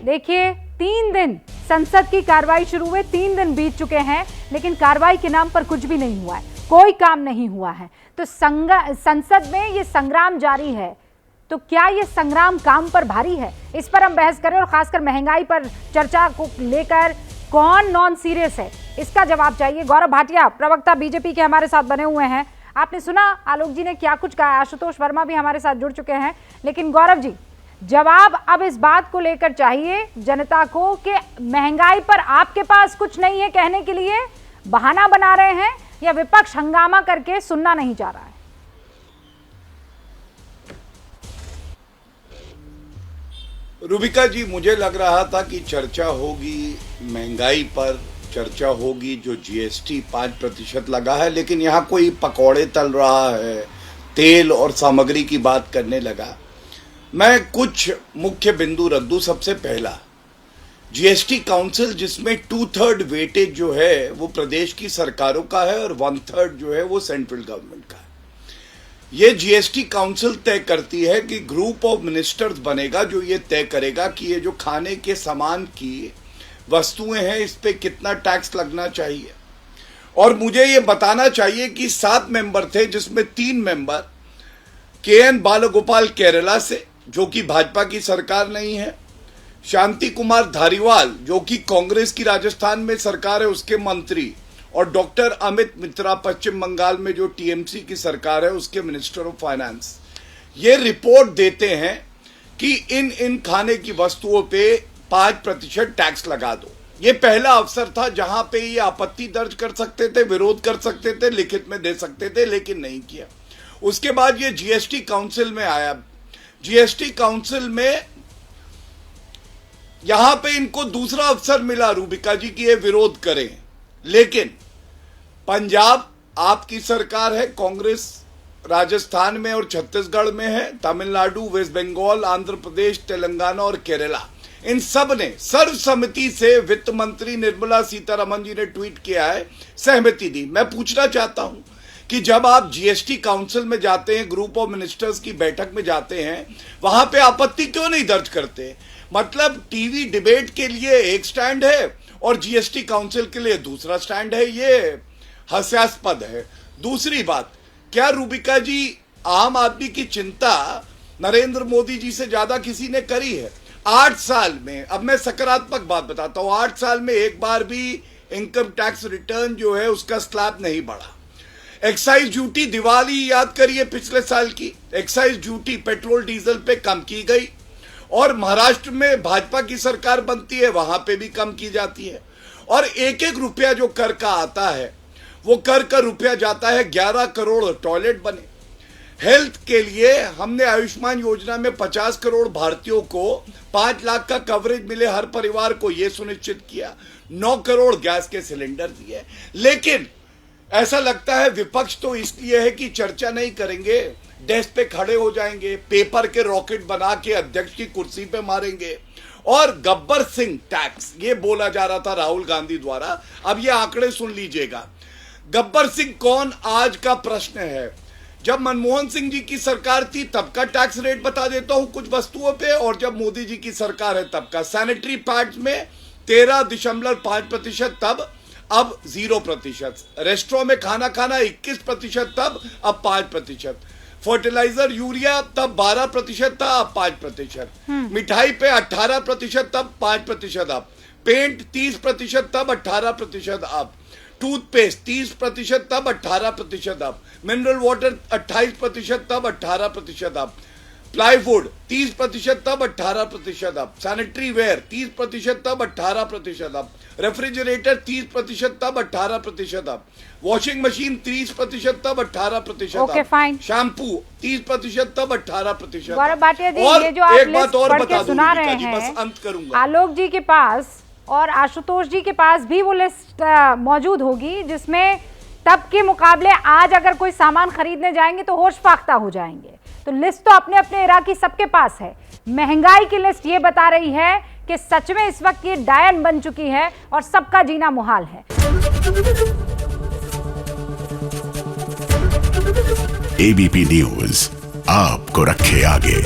देखिए 3 दिन संसद की कार्रवाई शुरू हुए, 3 दिन बीत चुके हैं, लेकिन कार्रवाई के नाम पर कुछ भी नहीं हुआ है, कोई काम नहीं हुआ है। तो संसद में ये संग्राम जारी है, तो क्या ये संग्राम काम पर भारी है? इस पर हम बहस करें और खासकर महंगाई पर चर्चा को लेकर कौन नॉन सीरियस है, इसका जवाब चाहिए। गौरव भाटिया, प्रवक्ता बीजेपी के, हमारे साथ बने हुए हैं। आपने सुना आलोक जी ने क्या कुछ कहा, आशुतोष वर्मा भी हमारे साथ जुड़ चुके हैं। लेकिन गौरव जी, जवाब अब इस बात को लेकर चाहिए जनता को कि महंगाई पर आपके पास कुछ नहीं है कहने के लिए, बहाना बना रहे हैं, या विपक्ष हंगामा करके सुनना नहीं चाह रहा है? रूबिका जी, मुझे लग रहा था कि चर्चा होगी महंगाई पर, चर्चा होगी जो जीएसटी 5% लगा है, लेकिन यहाँ कोई पकौड़े तल रहा है, तेल और सामग्री की बात करने लगा। मैं कुछ मुख्य बिंदु रख दूं। सबसे पहला, जीएसटी काउंसिल जिसमें 2/3 वेटेज जो है वो प्रदेश की सरकारों का है और 1/3 जो है वो सेंट्रल गवर्नमेंट का है। ये जीएसटी काउंसिल तय करती है कि ग्रुप ऑफ मिनिस्टर्स बनेगा जो ये तय करेगा कि ये जो खाने के सामान की वस्तुएं हैं इस पे कितना टैक्स लगना चाहिए। और मुझे ये बताना चाहिए कि 7 मेंबर थे, जिसमें 3 मेंबर केएन बालगोपाल केरला से, जो कि भाजपा की सरकार नहीं है, शांति कुमार धारीवाल जो कि कांग्रेस की राजस्थान में सरकार है उसके मंत्री, और डॉक्टर अमित मित्रा पश्चिम बंगाल में जो टीएमसी की सरकार है उसके मिनिस्टर ऑफ फाइनेंस। ये रिपोर्ट देते हैं कि इन खाने की वस्तुओं पे 5% टैक्स लगा दो। ये पहला अवसर था जहां पे ये आपत्ति दर्ज कर सकते थे, विरोध कर सकते थे, लिखित में दे सकते थे, लेकिन नहीं किया। उसके बाद ये जीएसटी काउंसिल में आया। जीएसटी काउंसिल में यहां पे इनको दूसरा अवसर मिला रूबिका जी की ये विरोध करें, लेकिन पंजाब आपकी सरकार है, कांग्रेस राजस्थान में और छत्तीसगढ़ में है, तमिलनाडु, वेस्ट बंगाल, आंध्र प्रदेश, तेलंगाना और केरला, इन सब ने सर्वसम्मति से, वित्त मंत्री निर्मला सीतारमण जी ने ट्वीट किया है, सहमति दी। मैं पूछना चाहता हूं कि जब आप जीएसटी काउंसिल में जाते हैं, ग्रुप ऑफ मिनिस्टर्स की बैठक में जाते हैं, वहां पे आपत्ति क्यों नहीं दर्ज करते? मतलब टीवी डिबेट के लिए एक स्टैंड है और जीएसटी काउंसिल के लिए दूसरा स्टैंड है, ये हास्यास्पद है। दूसरी बात, क्या रूबिका जी, आम आदमी की चिंता नरेंद्र मोदी जी से ज्यादा किसी ने करी है? 8 साल में, अब मैं सकारात्मक बात बताता हूं, 8 साल में एक बार भी इनकम टैक्स रिटर्न जो है उसका स्लैब नहीं बढ़ा। एक्साइज ड्यूटी, दिवाली याद करिए पिछले साल की, एक्साइज ड्यूटी पेट्रोल डीजल पे कम की गई, और महाराष्ट्र में भाजपा की सरकार बनती है, वहां पे भी कम की जाती है। और एक एक रुपया जो कर का आता है, वो कर का रुपया जाता है 11 करोड़ टॉयलेट बने। हेल्थ के लिए हमने आयुष्मान योजना में 50 करोड़ भारतीयों को 5 लाख का कवरेज मिले हर परिवार को, यह सुनिश्चित किया। 9 करोड़ गैस के सिलेंडर दिए। लेकिन ऐसा लगता है विपक्ष तो इसलिए है कि चर्चा नहीं करेंगे, डेस्क पे खड़े हो जाएंगे, पेपर के रॉकेट बना के अध्यक्ष की कुर्सी पे मारेंगे। और गब्बर सिंह टैक्स, ये बोला जा रहा था राहुल गांधी द्वारा, अब ये आंकड़े सुन लीजिएगा। गब्बर सिंह कौन, आज का प्रश्न है। जब मनमोहन सिंह जी की सरकार थी तब का टैक्स रेट बता देता हूं कुछ वस्तुओं पे, और जब मोदी जी की सरकार है तब का। सैनिटरी पैड्स में 13.5% तब, अब 0%। रेस्टोरेंट में खाना खाना 21% तब, अब 5%। फर्टिलाइजर यूरिया तब 12% था, अब 5%। मिठाई पे 18% तब, 5% अब। पेंट 30% तब, 18% अब। टूथपेस्ट 30% तब, 18% अब। मिनरल वाटर 28% तब, 18% अब। प्लाईवुड 30% तब, 18% अब। सैनिटरी वेयर 30% तब, 18% अब। रेफ्रिजरेटर 30% तब, 18% अब। वॉशिंग मशीन 30% तब, 18% ओके, फाइन। शैम्पू 30% तब, 18%। गौरव भाटिया जी, ये जो आप लिस्ट पढ़ के सुना रहे हैं, बस अंत करूंगा। आलोक जी के पास और आशुतोष जी के पास भी वो लिस्ट मौजूद होगी, जिसमें तब के मुकाबले आज अगर कोई सामान खरीदने जाएंगे तो होश फाख्ता हो जाएंगे। तो लिस्ट तो अपने अपने इराकी सबके पास है। महंगाई की लिस्ट ये बता रही है कि सच में इस वक्त ये डायन बन चुकी है और सबका जीना मुहाल है। एबीपी न्यूज आपको रखे आगे।